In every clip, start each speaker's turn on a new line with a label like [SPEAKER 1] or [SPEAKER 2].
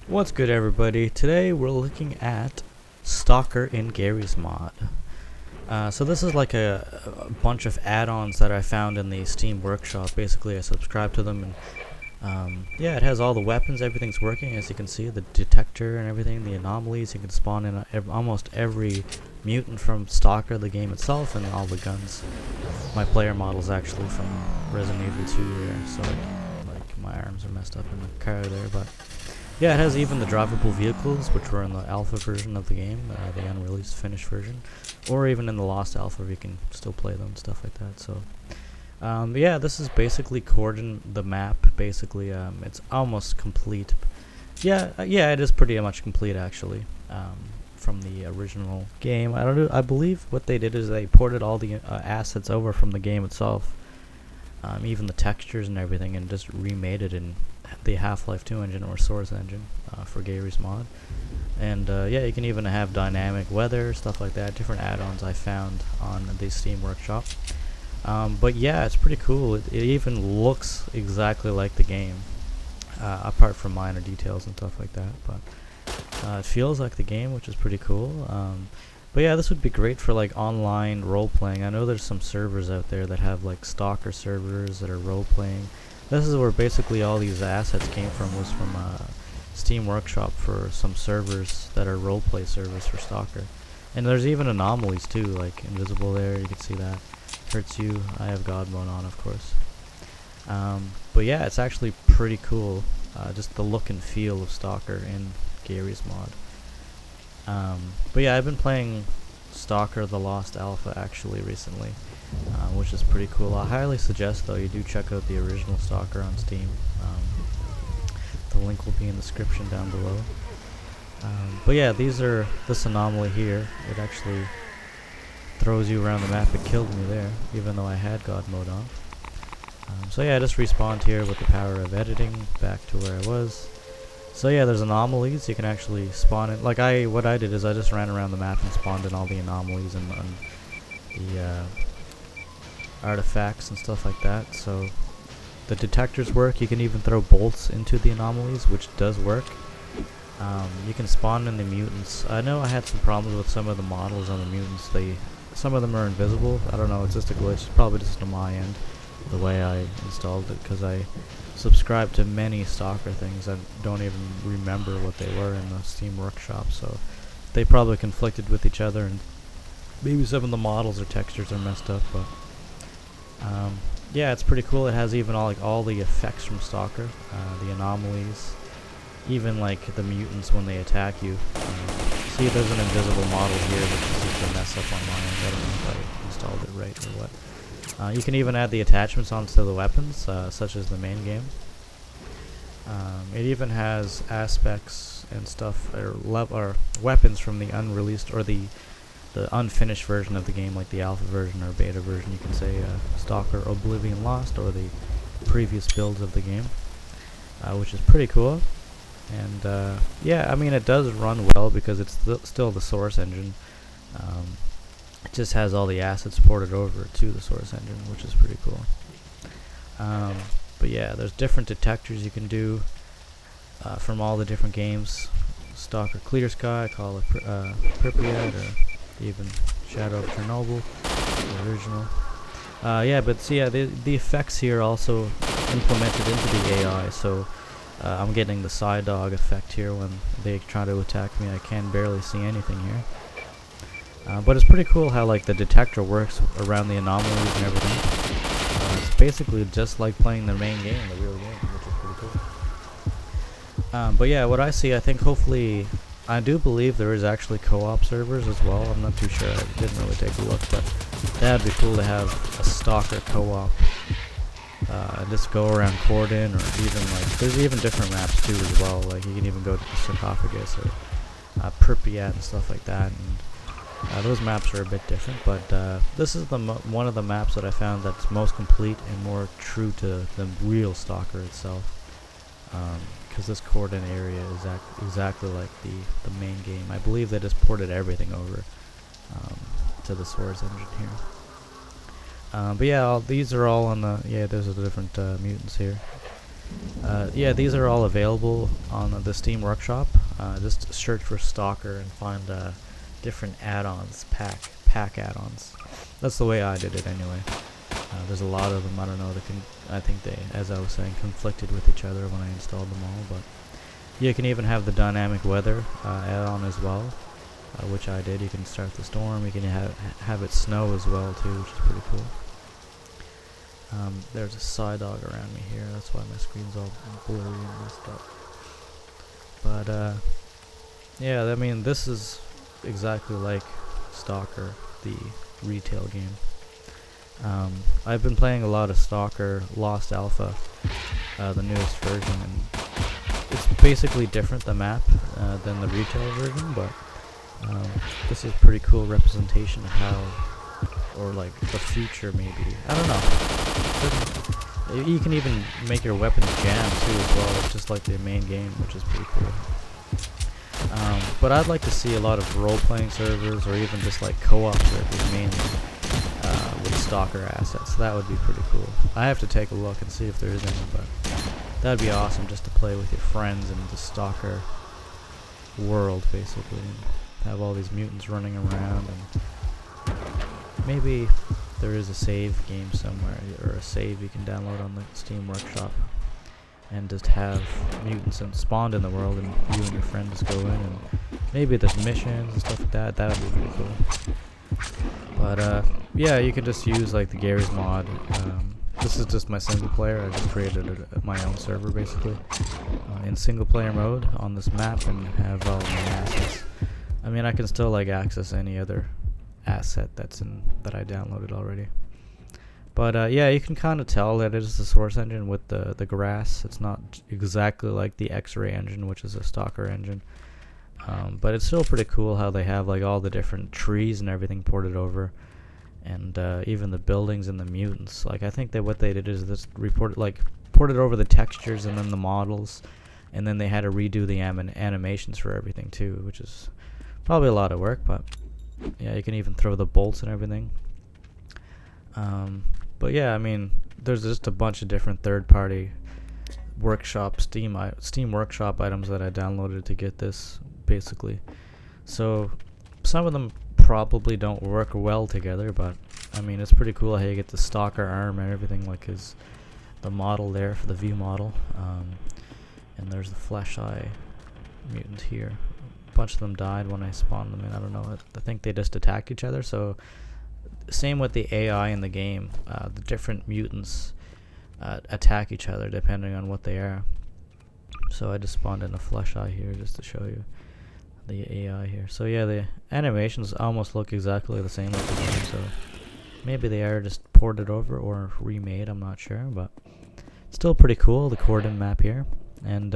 [SPEAKER 1] What's good, everybody? Today we're looking at Stalker in Garry's mod. So this is like a bunch of add-ons that I found in the Steam Workshop. Basically, I subscribed to them, and yeah, it has all the weapons. Everything's working, as you can see, the detector and everything, the anomalies. You can spawn in almost every mutant from Stalker, the game itself, and all the guns. My player model is actually from Resident Evil 2 there, so like my arms are messed up in the car there, but. Yeah, it has even the drivable vehicles, which were in the alpha version of the game, the unreleased finished version, or even in the lost alpha, you can still play them, stuff like that. So, yeah, this is basically the map. Basically, it's almost complete. Yeah, yeah, it is pretty much complete actually. From the original game, I don't know. I believe what they did is they ported all the assets over from the game itself, even the textures and everything, and just remade it in the Half-Life 2 engine or Source engine for GARRY'S mod. And yeah, you can even have dynamic weather, stuff like that, different add-ons I found on the Steam Workshop. But yeah, it's pretty cool. It even looks exactly like the game, apart from minor details and stuff like that. But it feels like the game, which is pretty cool. But yeah, this would be great for like online role-playing. I know there's some servers out there that have like Stalker servers that are role-playing. This is where basically all these assets came from, was from Steam Workshop for some servers that are roleplay servers for Stalker. And there's even anomalies too, like invisible there, you can see that. Hurts you. I have God mode on, of course. But yeah, it's actually pretty cool, just the look and feel of Stalker in GARRY'S mod. But yeah, I've been playing Stalker the Lost Alpha actually recently, which is pretty cool. I highly suggest though you do check out the original Stalker on Steam. The link will be in the description down below. But yeah, this anomaly here, it actually throws you around the map. It killed me there, even though I had God mode on. So yeah, I just respawned here with the power of editing back to where I was. So yeah, there's anomalies. You can actually spawn it. Like what I did is I just ran around the map and spawned in all the anomalies and the artifacts and stuff like that. So the detectors work. You can even throw bolts into the anomalies, which does work. You can spawn in the mutants. I know I had some problems with some of the models on the mutants. Some of them are invisible. I don't know. It's just a glitch. It's probably just on my end, the way I installed it, because I subscribed to many Stalker things. I don't even remember what they were in the Steam Workshop, so they probably conflicted with each other, and maybe some of the models or textures are messed up. But yeah, it's pretty cool. It has even all the effects from Stalker, the anomalies, even like the mutants when they attack you. See, there's an invisible model here, which is just a mess up on my end. I don't know if I installed it right or what. You can even add the attachments onto the weapons, such as the main game. It even has aspects and stuff, or weapons from the unreleased or the unfinished version of the game, like the alpha version or beta version. You can say Stalker Oblivion Lost, or the previous builds of the game, which is pretty cool. And yeah, I mean, it does run well because it's still the Source engine. It just has all the assets ported over to the Source engine, which is pretty cool. But yeah, there's different detectors you can do from all the different games. Stalker Clear Sky, Call it Pripyat, or even Shadow of Chernobyl, the original. Yeah, but see, yeah, the effects here also implemented into the AI. So I'm getting the side dog effect here when they try to attack me. I can barely see anything here. But it's pretty cool how like the detector works around the anomalies and everything. It's basically just like playing the main game, the real game, which is pretty cool. But yeah, what I see, I think hopefully, I do believe there is actually co-op servers as well. I'm not too sure. I didn't really take a look, but that'd be cool to have a Stalker co-op. Just go around Cordon, or even like there's even different maps too as well. Like you can even go to the sarcophagus or Pripyat and stuff like that. And those maps are a bit different, but this is one of the maps that I found that's most complete and more true to the real Stalker itself. Because this Cordon area is exactly like the main game. I believe they just ported everything over to the Source engine here. But yeah, these are all on the, yeah, there's the different mutants here. Yeah, these are all available on the Steam Workshop. Just search for Stalker and find different add-ons, pack add-ons. That's the way I did it anyway. There's a lot of them. I don't know. I think they, as I was saying, conflicted with each other when I installed them all. But you can even have the dynamic weather add-on as well, which I did. You can start the storm. You can have it snow as well too, which is pretty cool. There's a side dog around me here. That's why my screen's all blurry and messed up. But yeah, I mean, this is exactly like Stalker, the retail game. I've been playing a lot of Stalker Lost Alpha, the newest version, and it's basically different, the map, than the retail version, but this is pretty cool representation of how, or like the future maybe. I don't know. You can even make your weapons jam too as well, just like the main game, which is pretty cool. But I'd like to see a lot of role-playing servers, or even just like co-op servers mainly, with Stalker assets. That would be pretty cool. I have to take a look and see if there is any, but that'd be awesome just to play with your friends in the Stalker world, basically, and have all these mutants running around, and maybe there is a save game somewhere, or a save you can download on the Steam Workshop, and just have mutants and spawned in the world, and you and your friend just go in, and maybe there's missions and stuff like that. That would be pretty cool. But yeah, you can just use like the GARRY'S mod. This is just my single player. I just created my own server basically in single player mode on this map, and have all my assets. I mean, I can still like access any other asset that I downloaded already. But yeah, you can kind of tell that it is the source engine with the grass. It's not exactly like the X-ray engine, which is a Stalker engine. But it's still pretty cool how they have like all the different trees and everything ported over, and even the buildings and the mutants. Like, I think that what they did is just ported over the textures and then the models, and then they had to redo the animations for everything too, which is probably a lot of work. But yeah, you can even throw the bolts and everything. But yeah, I mean, there's just a bunch of different third-party workshop Steam Workshop items that I downloaded to get this, basically. So some of them probably don't work well together, but I mean, it's pretty cool how you get the Stalker arm and everything, like the model there for the view model. And there's the flesh eye mutant here. A bunch of them died when I spawned them in. I don't know. I think they just attack each other. So same with the AI in the game. The different mutants attack each other depending on what they are. So I just spawned in a flesh eye here just to show you the AI here. So yeah, the animations almost look exactly the same like the game. So maybe they are just ported over or remade. I'm not sure, but still pretty cool. The Corden map here, and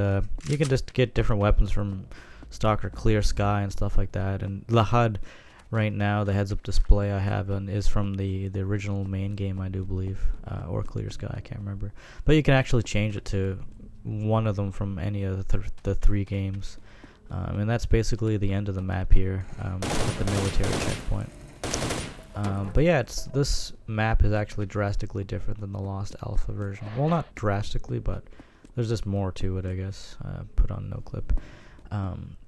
[SPEAKER 1] you can just get different weapons from S.T.A.L.K.E.R Sky and stuff like that. And the HUD right now, the heads-up display I have is from the original main game, I do believe, or Clear Sky, I can't remember. But you can actually change it to one of them from any of the three games. And that's basically the end of the map here, at the military checkpoint. But yeah, this map is actually drastically different than the Lost Alpha version. Well, not drastically, but there's just more to it, I guess. Put on no clip.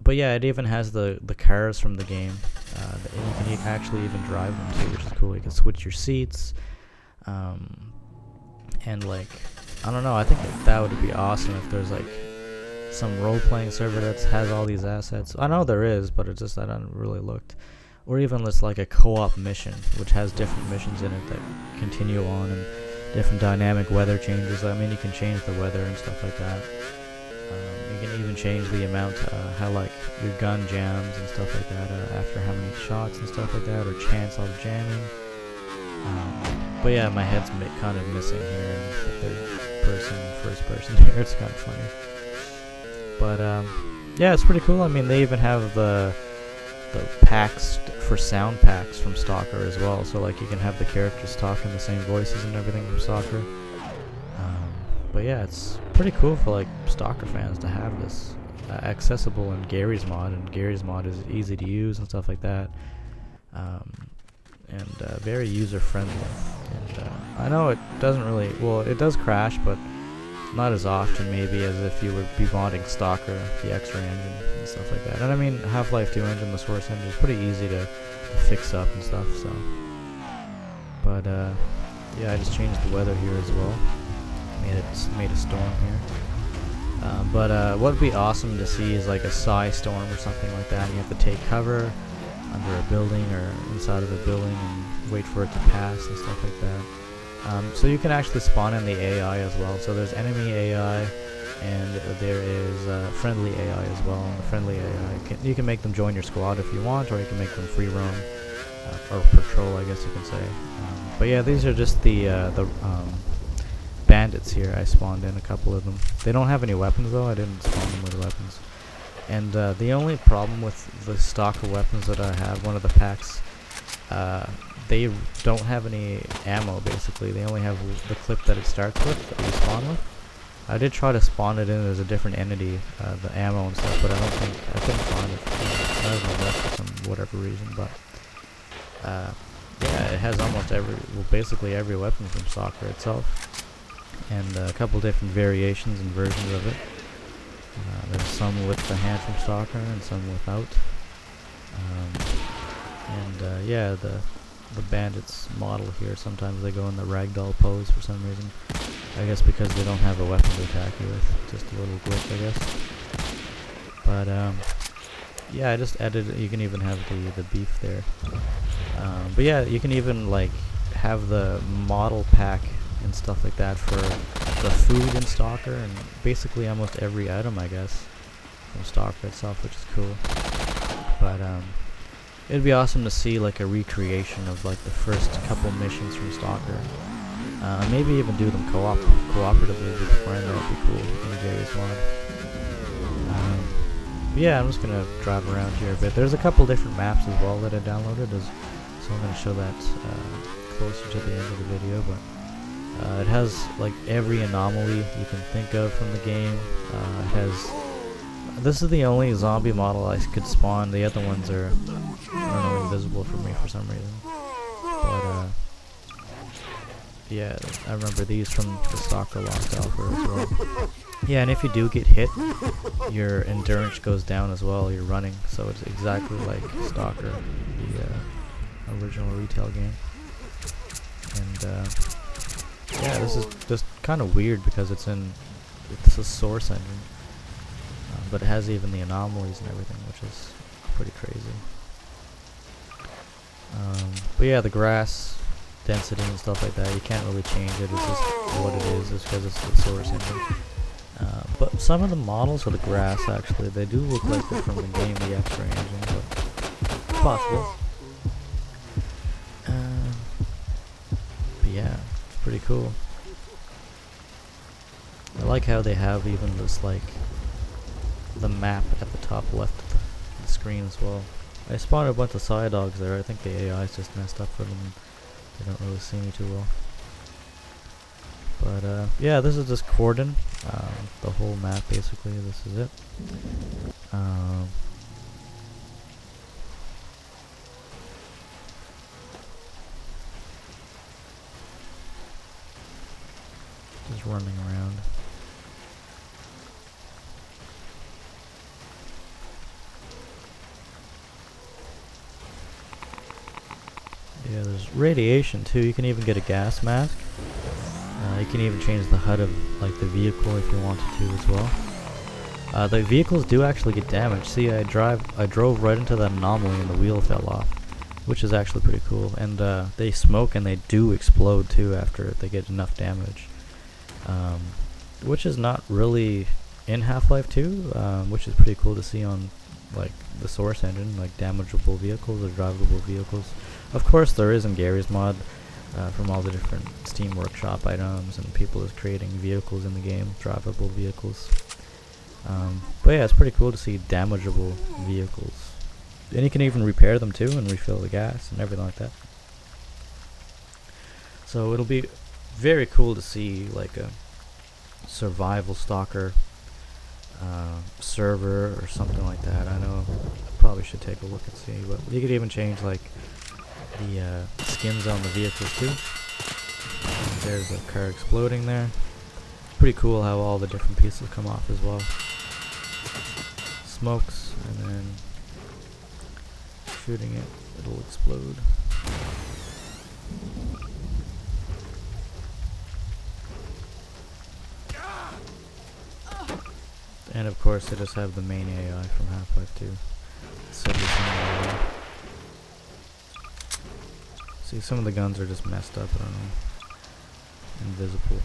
[SPEAKER 1] But yeah, it even has the cars from the game, and you can actually even drive them too, which is cool. You can switch your seats, and like, I don't know, I think that would be awesome if there's like some role-playing server that has all these assets. I know there is, but it's just I haven't really looked. Or even just like a co-op mission, which has different missions in it that continue on, and different dynamic weather changes. I mean, you can change the weather and stuff like that. You can even change the amount, how like your gun jams and stuff like that, after how many shots and stuff like that, or chance of jamming. But yeah, my head's kind of missing here in the third person, first person here. It's kind of funny. But yeah, it's pretty cool. I mean, they even have the packs for sound packs from Stalker as well. So like you can have the characters talking the same voices and everything from Stalker. But yeah, it's pretty cool for like Stalker fans to have this accessible in GARRY'S mod, and GARRY'S mod is easy to use and stuff like that, and very user friendly. And I know it doesn't really, well, it does crash, but not as often maybe as if you would be modding Stalker, the X-ray engine and stuff like that. And I mean, Half-Life 2 engine, the source engine, is pretty easy to fix up and stuff. So, but yeah, I just changed the weather here as well. Made a storm here. But what would be awesome to see is like a psi storm or something like that. And you have to take cover under a building or inside of a building and wait for it to pass and stuff like that. So you can actually spawn in the AI as well. So there's enemy AI and there is friendly AI as well. And the friendly AI, you can make them join your squad if you want, or you can make them free roam or patrol, I guess you can say. But yeah, these are just the bandits here. I spawned in a couple of them. They don't have any weapons though. I didn't spawn them with weapons. And the only problem with the stalker weapons that I have, one of the packs, they don't have any ammo basically. They only have the clip that it starts with, that you spawn with. I did try to spawn it in as a different entity, the ammo and stuff, but I couldn't find it. I don't know, for some whatever reason, but yeah, it has almost basically every weapon from Stalker itself. And a couple different variations and versions of it. There's some with the hand from Stalker and some without. Yeah, the bandits model here, sometimes they go in the ragdoll pose for some reason. I guess because they don't have a weapon to attack you with. Just a little glitch, I guess. But yeah, I just added, you can even have the beef there. But yeah, you can even like have the model pack and stuff like that for the food in Stalker, and basically almost every item, I guess, from Stalker itself, which is cool. But it'd be awesome to see like a recreation of like the first couple missions from Stalker. Maybe even do them cooperatively with a friend. That would be cool in Garry's mod. Yeah, I'm just gonna drive around here a bit. There's a couple different maps as well that I downloaded, so I'm gonna show that closer to the end of the video. But it has like every anomaly you can think of from the game. This is the only zombie model I could spawn. The other ones are, I don't know, invisible for me for some reason. But yeah, I remember these from the Stalker Lost Alpha as well. Yeah, and if you do get hit, your endurance goes down as well. You're running, so it's exactly like Stalker, the original retail game. And yeah, this is just kind of weird because it's a source engine, but it has even the anomalies and everything, which is pretty crazy. But yeah, the grass density and stuff like that, you can't really change it. It's just what it is. It's because it's the source engine. But some of the models of the grass, actually, they do look like they're from the game, the X-ray engine, but it's possible. But yeah, it's pretty cool. I like how they have even this, like, the map at the top left of the screen as well. I spawned a bunch of side dogs there. I think the AI is just messed up for them. They don't really see me too well. But yeah, this is just Cordon. The whole map basically. This is it. Just running around. Yeah, there's radiation too. You can even get a gas mask. You can even change the HUD of like the vehicle if you wanted to as well. The vehicles do actually get damaged. See, I drove right into that anomaly and the wheel fell off, which is actually pretty cool. And they smoke and they do explode too after they get enough damage, which is not really in Half-Life 2, which is pretty cool to see on like the source engine, like damageable vehicles or drivable vehicles. Of course, there is in Garry's mod. From all the different Steam Workshop items and people is creating vehicles in the game, drivable vehicles. But yeah, it's pretty cool to see damageable vehicles. And you can even repair them too and refill the gas and everything like that. So it'll be very cool to see like a survival Stalker server or something like that. I know I probably should take a look and see, but you could even change like the skins on the vehicles too. There's a car exploding there. pretty cool how all the different pieces come off as well. Smokes, and then shooting it, it'll explode. And of course, they just have the main AI from Half-Life 2. See, some of the guns are just messed up, I don't know. Invisible.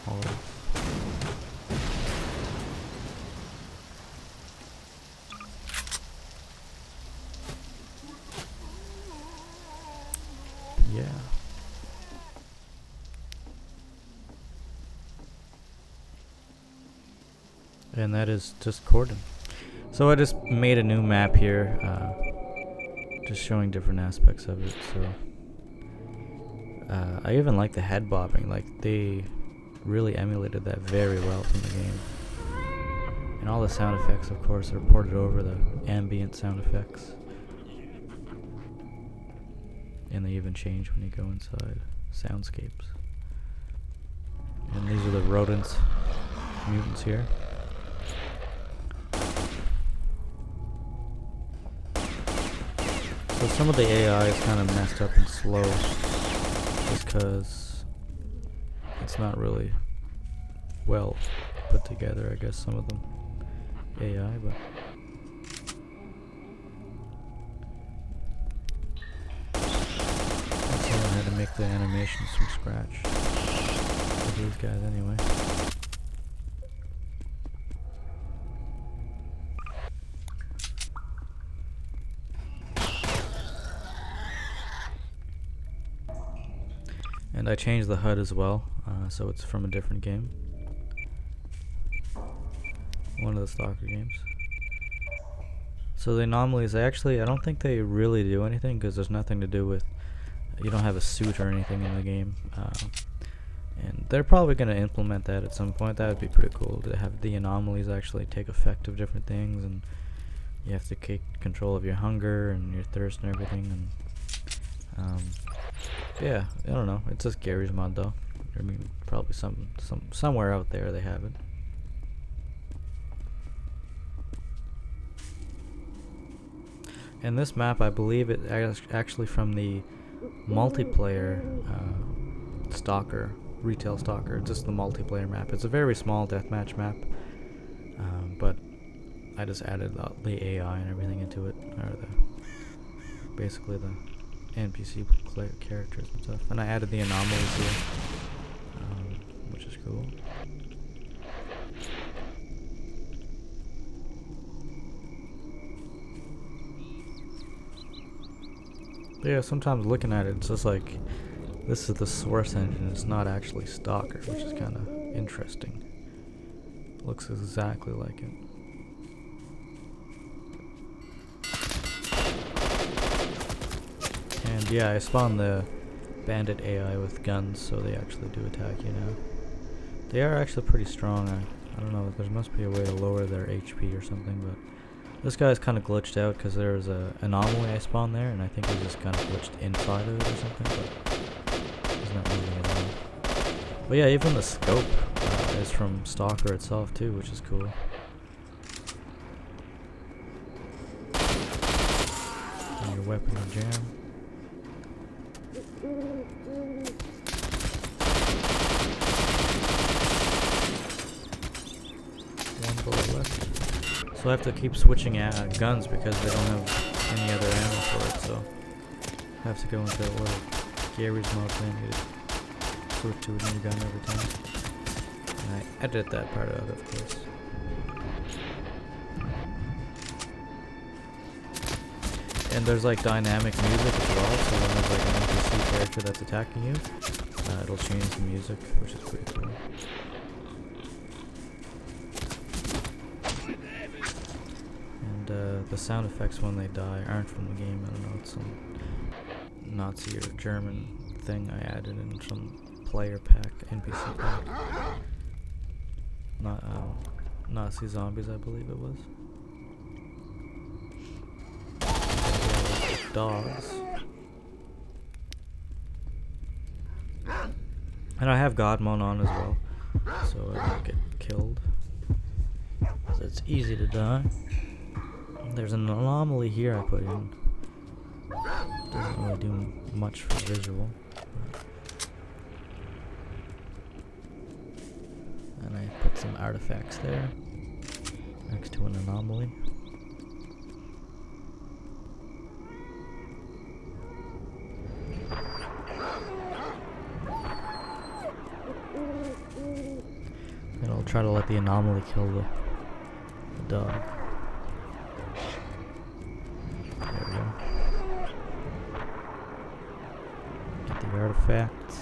[SPEAKER 1] All yeah. And that is just Cordon. So I just made a new map here, just showing different aspects of it. So I even like the head bobbing. Like, they really emulated that very well from the game. And all the sound effects, of course, are ported over the ambient sound effects. And they even change when you go inside soundscapes. And these are the rodents, mutants here. So some of the AI is kind of messed up and slow, just because it's not really well put together, I guess, some of them AI, but let's learn how to make the animations from scratch for these guys anyway. And I changed the HUD as well, so it's from a different game. One of the Stalker games. So the anomalies, I don't think they really do anything, because there's nothing to do with, you don't have a suit or anything in the game. And they're probably going to implement that at some point. That would be pretty cool, to have the anomalies actually take effect of different things, and you have to take control of your hunger and your thirst and everything. And yeah, I don't know. It's just Garry's mod though. I mean, probably somewhere out there they have it. And this map, I believe it actually from the multiplayer Stalker, Retail Stalker, just the multiplayer map. It's a very small deathmatch map, but I just added the AI and everything into it, or basically the NPC characters and stuff, and I added the anomalies here, which is cool. But yeah, sometimes looking at it, it's just like, this is the source engine, it's not actually Stalker, which is kind of interesting. Looks exactly like it. And yeah, I spawned the bandit AI with guns, so they actually do attack you now. They are actually pretty strong. I don't know, there must be a way to lower their HP or something, but this guy's kind of glitched out because there was an anomaly I spawned there, and I think he just kind of glitched inside of it or something, but he's not moving at all. But yeah, even the scope is from Stalker itself too, which is cool. And your weapon will jam. One bullet left. So I have to keep switching guns because they don't have any other ammo for it, so I have to go into Garry's mod thing to switch to a new gun every time. And I edit that part out, of course. And there's like dynamic music as well, so when there's like an NPC character that's attacking you, it'll change the music, which is pretty cool. And the sound effects when they die aren't from the game. I don't know, it's some Nazi or German thing I added in some player pack, NPC pack. Not Nazi zombies, I believe it was. Dogs. And I have God mode on as well, so I don't get killed. So it's easy to die. There's an anomaly here I put in. Doesn't really do much for visual. And I put some artifacts there next to an anomaly. Then I'll try to let the anomaly kill the dog. There we go. Get the artifacts.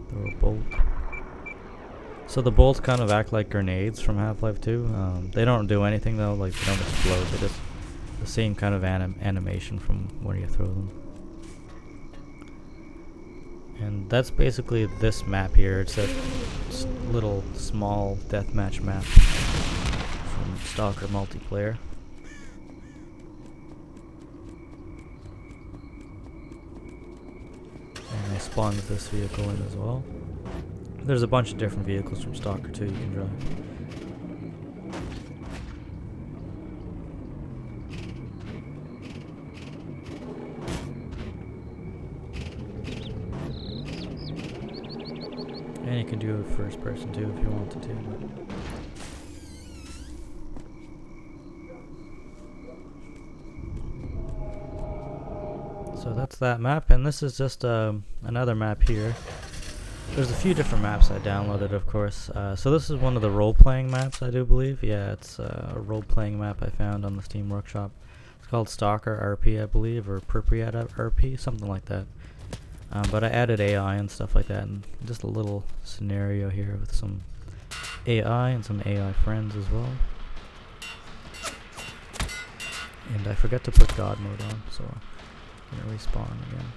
[SPEAKER 1] Throw a bolt. So the bolts kind of act like grenades from Half-Life 2. They don't do anything though, like they don't explode. They just the same kind of animation from when you throw them. And that's basically this map here. It's a little small deathmatch map from S.T.A.L.K.E.R multiplayer. And I spawned this vehicle in as well. There's a bunch of different vehicles from S.T.A.L.K.E.R 2 you can drive. And you can do it first person too if you wanted to. So that's that map, and this is just another map here. There's a few different maps I downloaded, of course. So this is one of the role-playing maps, I do believe. Yeah, it's a role-playing map I found on the Steam Workshop. It's called Stalker-RP, I believe, or Pripyat RP, something like that. But I added AI and stuff like that, and just a little scenario here with some AI and some AI friends as well. And I forgot to put God mode on, so I'm gonna respawn again.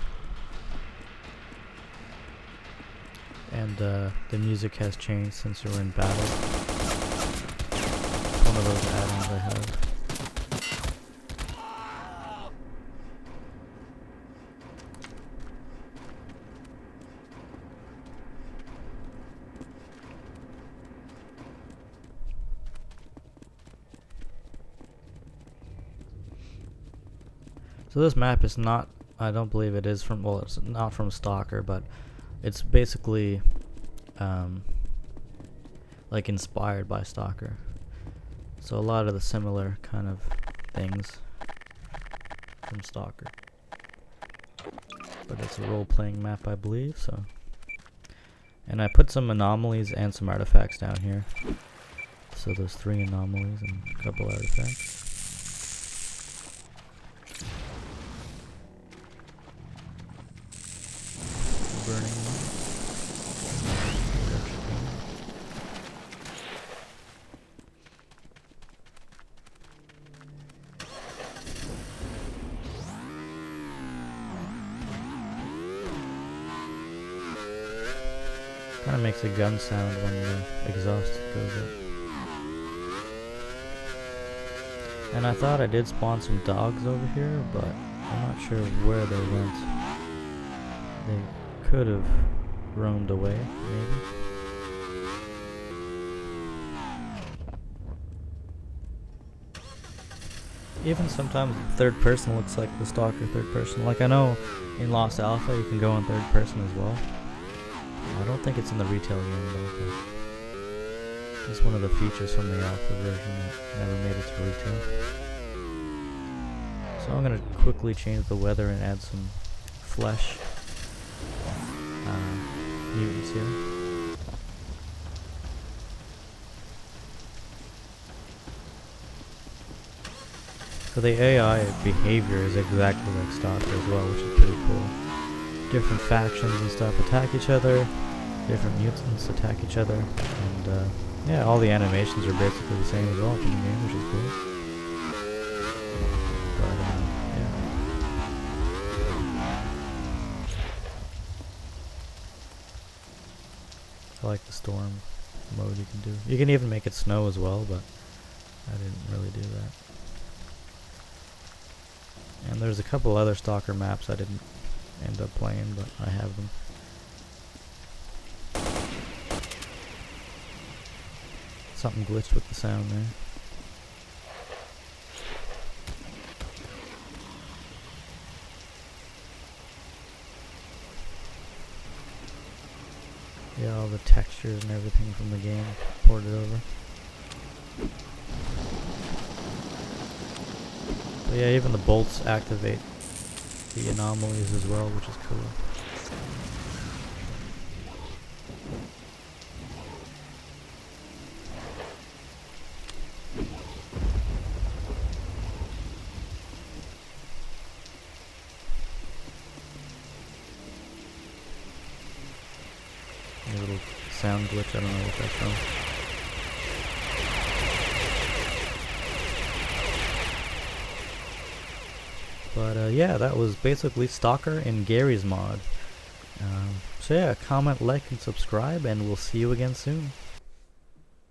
[SPEAKER 1] And the music has changed since we're in battle. It's one of those add-ons I have. So this map is not, I don't believe it is from, well, it's not from S.T.A.L.K.E.R, but it's basically like inspired by S.T.A.L.K.E.R. So a lot of the similar kind of things from S.T.A.L.K.E.R. But it's a role-playing map, I believe, so. And I put some anomalies and some artifacts down here. So there's 3 anomalies and a couple artifacts. Burning one. Kind of makes a gun sound when the exhaust goes up. And I thought I did spawn some dogs over here, but I'm not sure where they went. They could have roamed away, maybe. Even sometimes third person looks like the S.T.A.L.K.E.R third person. Like I know in Lost Alpha you can go in third person as well. I don't think it's in the retail game though. It's one of the features from the alpha version that never made it to retail. So I'm gonna quickly change the weather and add some flesh mutants here. So the AI behavior is exactly like S.T.A.L.K.E.R as well, which is pretty cool. Different factions and stuff attack each other, different mutants attack each other, and yeah, all the animations are basically the same as well from the game, which is cool. But yeah. I like the storm mode you can do. You can even make it snow as well, but I didn't really do that. And there's a couple other Stalker maps I didn't end up playing, but I have them. Something glitched with the sound there. Yeah, all the textures and everything from the game ported over. But yeah, even the bolts activate the anomalies as well, which is cool. A little sound glitch, I don't know what that's from. But yeah, that was basically Stalker in Garry's mod. So yeah, comment, like, and subscribe, and we'll see you again soon.